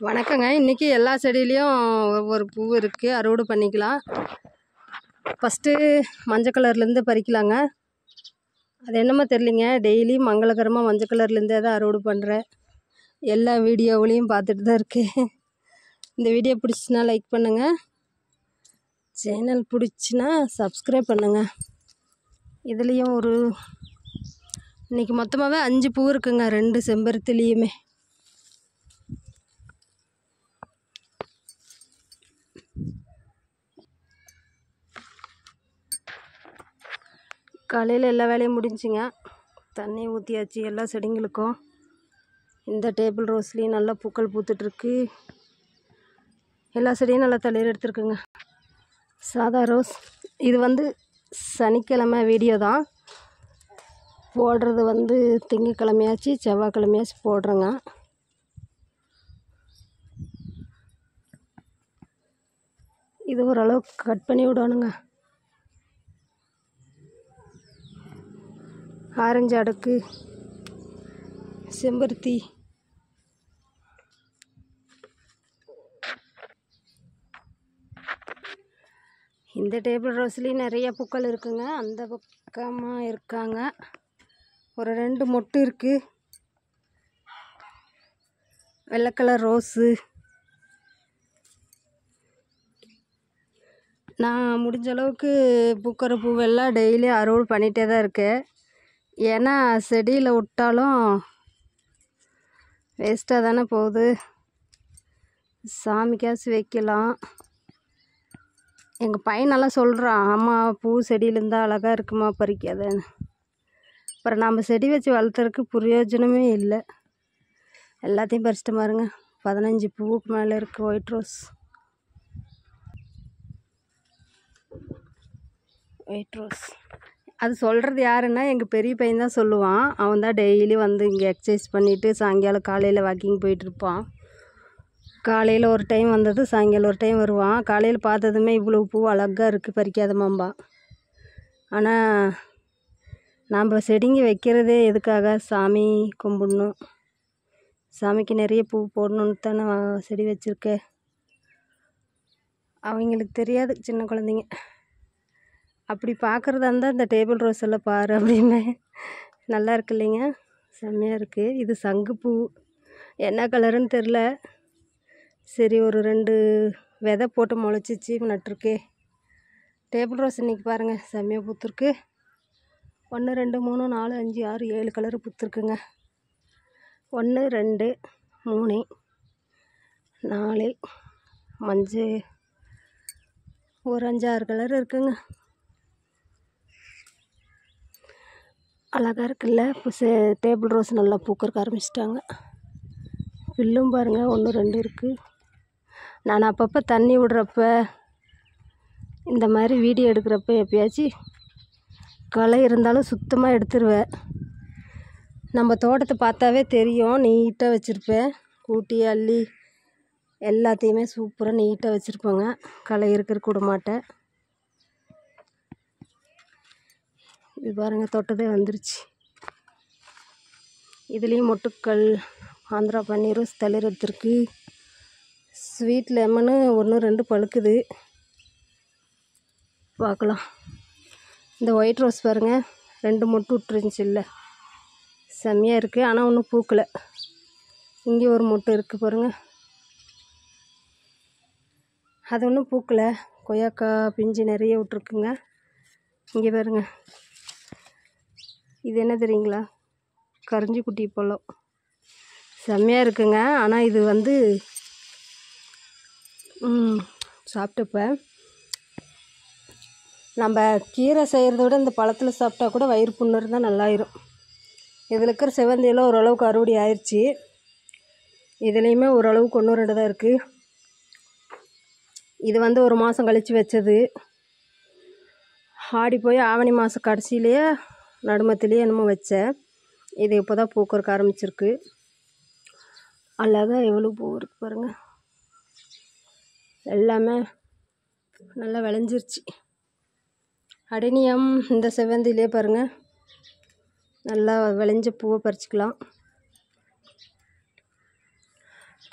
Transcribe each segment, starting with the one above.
வணக்கங்க. இன்றைக்கி எல்லா செடியிலையும் ஒவ்வொரு பூ இருக்குது, அறுவடை பண்ணிக்கலாம். ஃபஸ்ட்டு மஞ்சள் கலர்லேருந்து பறிக்கலாங்க. அது என்னமோ தெரியலிங்க, டெய்லி மங்களகரமாக மஞ்சள் கலர்லேருந்தே தான் அறுவடை பண்ணுறேன். எல்லா வீடியோவிலையும் பார்த்துட்டு தான் இருக்கேன். இந்த வீடியோ பிடிச்சின்னா லைக் பண்ணுங்கள், சேனல் பிடிச்சின்னா சப்ஸ்கிரைப் பண்ணுங்கள். இதுலேயும் இன்றைக்கி மொத்தமாகவே 5 பூ இருக்குங்க, 2 செம்பருத்திலையுமே. காலையில் எல்லா வேலையும் முடிஞ்சுங்க. தண்ணி ஊற்றியாச்சு எல்லா செடிங்களுக்கும். இந்த டேபிள் ரோஸ்லேயும் நல்லா பூக்கள் பூத்துட்ருக்கு. எல்லா செடியும் நல்லா தளிர் எடுத்துருக்குங்க. சாதா ரோஸ் இது சனிக்கிழமை வீடியோ தான் போடுறது. திங்கக்கிழமையாச்சு செவ்வாய்க்கிழமையாச்சு போடுறேங்க. இது ஓரளவுக்கு கட் பண்ணி விடணுங்க. ஆரஞ்சு அடுக்கு, செம்பருத்தி, இந்த டேபிள் ரோஸ்லேயும் நிறைய பூக்கள் இருக்குங்க. அந்த பக்கமாக இருக்காங்க, ஒரு 2 மொட்டு இருக்குது. வெள்ளை கலர் ரோஸு. நான் முடிஞ்ச அளவுக்கு பூக்கிற பூவெல்லாம் டெய்லி அறுவடை பண்ணிகிட்டே தான் இருக்கேன். ஏன்னா செடியில் விட்டாலும் வேஸ்ட்டாக தானே போகுது, சாமிக்காச்சும் வைக்கலாம். எங்கள் பையனெல்லாம் சொல்கிறான், அம்மா பூ செடியில் இருந்தால் அழகாக இருக்குமா, பறிக்காதன்னு. அப்புறம் நம்ம செடி வச்சு வளர்த்துறதுக்கு பிரயோஜனமே இல்லை. எல்லாத்தையும் பறிச்சிட்டு பாருங்க. 15 பூவுக்கு மேலே இருக்குது ஒயிட் ரோஸ். அது சொல்கிறது யாருன்னா எங்கள் பெரிய பையன் தான் சொல்லுவான். அவன் தான் டெய்லி இங்கே எக்ஸசைஸ் பண்ணிவிட்டு சாயங்காலம் காலையில் வாக்கிங் போயிட்டுருப்பான். காலையில் ஒரு டைம் வந்தது, சாயங்காலம் ஒரு டைம் வருவான். காலையில் பார்த்ததுமே இவ்வளோ பூ அழகாக இருக்குது, பறிக்காதமாம்பா. ஆனால் நாம் செடிங்க வைக்கிறதே எதுக்காக? சாமி கும்பிடணும், சாமிக்கு நிறைய பூ போடணுன்னு தானே செடி வச்சுருக்கேன். அவங்களுக்கு தெரியாது, சின்ன குழந்தைங்க. அப்படி பார்க்குறதா இருந்தால் இந்த டேபிள் ரோஸ் எல்லாம் பாரு அப்படின்னு. நல்லா இருக்கு இல்லைங்க, செம்மையாக இருக்குது. இது சங்குப்பூ, என்ன கலருன்னு தெரில. சரி, ஒரு 2 விதை போட்டு முளைச்சிச்சு, நட்டுருக்கே. டேபிள் ரோஸ் இன்றைக்கி பாருங்கள் செம்மையாக பூத்துருக்கு. 1 2 3 4 5 6 7 கலரு பூத்துருக்குங்க. 1 2 3 4 மஞ்சள் ஒரு 5 6 கலர் இருக்குங்க. அழகாக இருக்குல்ல. இப்போ டேபிள் ரோஸ் நல்லா பூக்கறக்க ஆரம்பிச்சிட்டாங்க. பில்லும் பாருங்கள் 1 2 இருக்குது. நான் அப்பப்போ தண்ணி விடுறப்ப, இந்த மாதிரி வீடியோ எடுக்கிறப்ப எப்பயாச்சும் களை இருந்தாலும் சுத்தமாக எடுத்துருவேன். நம்ம தோட்டத்தை பார்த்தாவே தெரியும், நீட்டாக வச்சுருப்பேன். கூட்டி அள்ளி எல்லாத்தையுமே சூப்பராக நீட்டாக வச்சுருப்பேங்க. களை இருக்கிறதுக்கு விட மாட்டேன். இது பாருங்கள், தொட்டதே வந்துருச்சு. இதுலேயும் மொட்டுக்கள், ஆந்திரா பன்னீரும் தளிர் எடுத்துருக்கு. ஸ்வீட் லெமனு 1 2 பழுக்குது, பார்க்கலாம். இந்த ஒயிட் ரோஸ் பாருங்கள், 2 மொட்டு விட்டுருந்துச்சு, இல்லை செம்மையாக இருக்குது. ஆனால் ஒன்றும் பூக்கலை. இங்கே ஒரு மொட்டு இருக்குது பாருங்கள், அது ஒன்றும் பூக்கலை. கொய்யாக்காய் பிஞ்சு நிறைய விட்ருக்குங்க. இங்கே பாருங்கள், இது என்ன தெரியுங்களா? கரிஞ்சி குட்டி பழம், செம்மையாக இருக்குங்க. ஆனால் இது சாப்பிட்டப்ப நம்ம கீரை செய்கிறத விட இந்த பழத்தில் சாப்பிட்டா கூட வயிறு புண்ணு இருந்தால் நல்லாயிரும். இதில் இருக்கிற செவந்தியெல்லாம் ஓரளவுக்கு அறுவடை ஆயிடுச்சு. இதுலேயுமே ஓரளவுக்கு 1 2 தான் இருக்குது. இது 1 மாதம் கழித்து வச்சது. ஆடி போய் ஆவணி மாதம் கடைசியிலேயே நடுமத்திலேயே என்னமோ வச்சேன். இது இப்போ தான் பூக்கறக்க ஆரம்பிச்சிருக்கு. அழகாக எவ்வளோ பூ இருக்குது பாருங்கள். எல்லாமே நல்லா விளைஞ்சிருச்சு. அடேனியம் இந்த செவந்திலே பாருங்கள், நல்லா விளைஞ்ச பூவை பறிச்சிக்கலாம்.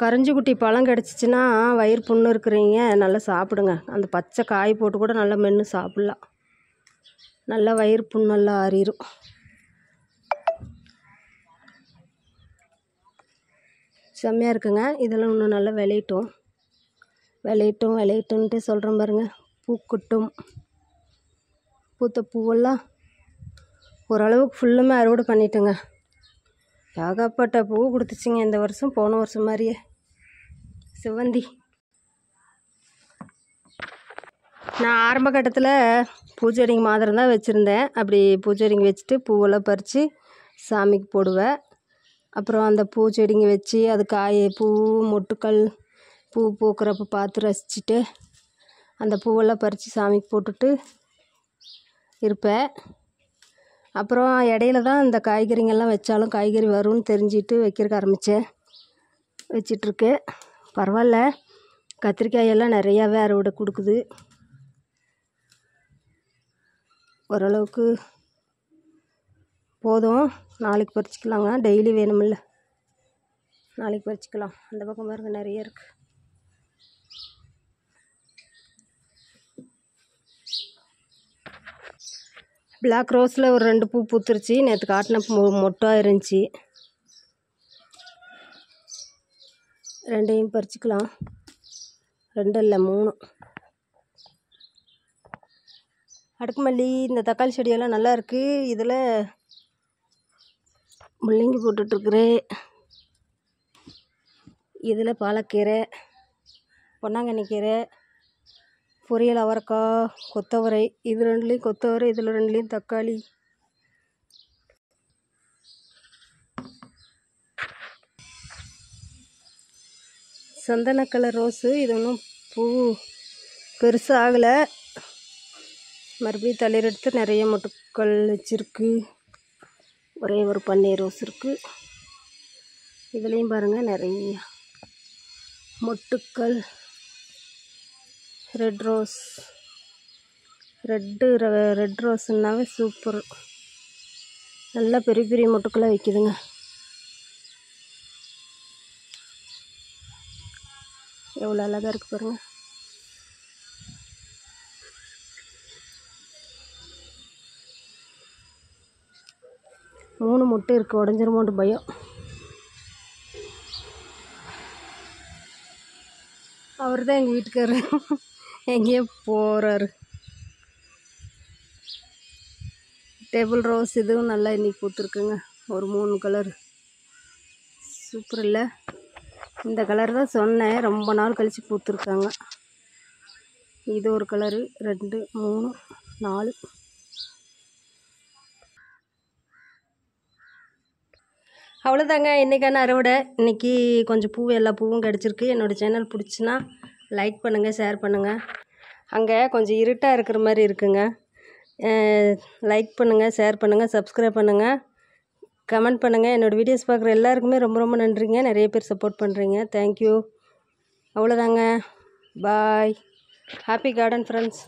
கரைஞ்சி குட்டி பழம் கிடச்சிச்சின்னா வயிறு புண்ணு இருக்கிறீங்க நல்லா சாப்பிடுங்க. அந்த பச்சை காய் போட்டு கூட நல்லா மென்று சாப்பிட்லாம். நல்லா வயிறு புண்ணெல்லாம் ஆறிடும். செம்மையாக இருக்குங்க. இதெல்லாம் இன்னும் நல்லா விளையட்டும்ன்ட்டு சொல்கிறேன் பாருங்க. பூக்கட்டும். பூத்த பூவெல்லாம் ஓரளவுக்கு ஃபுல்லுமே அறுவடை பண்ணிட்டேங்க. ஏகப்பட்ட பூ கொடுத்துச்சிங்க இந்த வருஷம், போன வருஷம் மாதிரியே. சிவந்தி நான் ஆரம்ப கட்டத்தில் பூச்செடிங்க மாத்திரம் தான் வச்சுருந்தேன். அப்படி பூச்செடிங்க வச்சுட்டு பூவெல்லாம் பறித்து சாமிக்கு போடுவேன். அப்புறம் அந்த பூச்செடிங்க வச்சு அது பூ மொட்டுக்கள் பூ பூக்கிறப்ப பார்த்து ரசிச்சுட்டு அந்த பூவெல்லாம் பறித்து சாமிக்கு போட்டுட்டு இருப்பேன். அப்புறம் இடையில தான் இந்த காய்கறிங்கெல்லாம் வச்சாலும் காய்கறி வரும்னு தெரிஞ்சுட்டு வைக்கிறதுக்கு ஆரம்பித்தேன். வச்சிட்ருக்கேன். பரவாயில்ல, கத்திரிக்காயெல்லாம் நிறையாவே அறுவடை கொடுக்குது. ஓரளவுக்கு போதும். நாளைக்கு பறிச்சிக்கலாங்க. டெய்லி வேணுமில்ல, நாளைக்கு பறிச்சிக்கலாம். அந்த பக்கம் பாருங்க நிறைய இருக்குது. பிளாக் ரோஸில் ஒரு 2 பூ பூத்துருச்சு. நேற்று காட்டினப்போ மொட்டாக இருந்துச்சு. 2ஐயும் பறிச்சிக்கலாம். 2 இல்லை 3. அடுக்குமல்லி இந்த தக்காளி செடியெல்லாம் நல்லா இருக்குது. இதில் முள்ளங்கி போட்டுட்ருக்குறேன். இதில் பாலக்கீரை, பொன்னாங்கண்ணி கீரை, பொரியல் அவரைக்காய், கொத்தவரை. இது 2லேயும் கொத்தவரை, இதில் 2லேயும் தக்காளி. சந்தன கலர் ரோஸு. இது ஒன்றும் பூ பெருசாக ஆகலை. மறுபடியும் தளிர் எடுத்து நிறைய மொட்டுக்கள் வச்சுருக்கு. ஒரே ஒரு பன்னீர் ரோஸ் இருக்குது. இதுலேயும் பாருங்கள் நிறைய மொட்டுக்கள். ரெட் ரோஸ்னாவே சூப்பர். நல்லா பெரிய பெரிய மொட்டுக்களாக வைக்குதுங்க. எவ்வளோ அழகாக இருக்குது பாருங்கள். மூணு மொட்டு இருக்குது. உடஞ்சிருமோன்ட்டு பயம். அவர் தான் எங்கள் வீட்டுக்காரர். எங்கேயோ போகிறாரு. டேபிள் ரோஸ் இதுவும் நல்லா இன்றைக்கி பூத்துருக்குங்க. ஒரு 3 கலர். சூப்பர் இல்லை? இந்த கலர் தான் சொன்னேன், ரொம்ப நாள் கழித்து பூத்துருக்காங்க. இது ஒரு கலரு. 2 3 4. அவ்வளோதாங்க இன்றைக்கான அறுவடை. இன்றைக்கி கொஞ்சம் எல்லா பூவும் கிடச்சிருக்கு. என்னோடய சேனல் பிடிச்சின்னா லைக் பண்ணுங்கள், ஷேர் பண்ணுங்கள். அங்கே கொஞ்சம் இருட்டாக இருக்கிற மாதிரி இருக்குங்க. லைக் பண்ணுங்கள், ஷேர் பண்ணுங்கள், சப்ஸ்கிரைப் பண்ணுங்கள், கமெண்ட் பண்ணுங்கள். என்னோடய வீடியோஸ் பார்க்குற எல்லாருக்குமே ரொம்ப ரொம்ப நன்றிங்க. நிறைய பேர் சப்போர்ட் பண்ணுறீங்க. தேங்க்யூ. அவ்வளோதாங்க. பாய். Happy garden friends.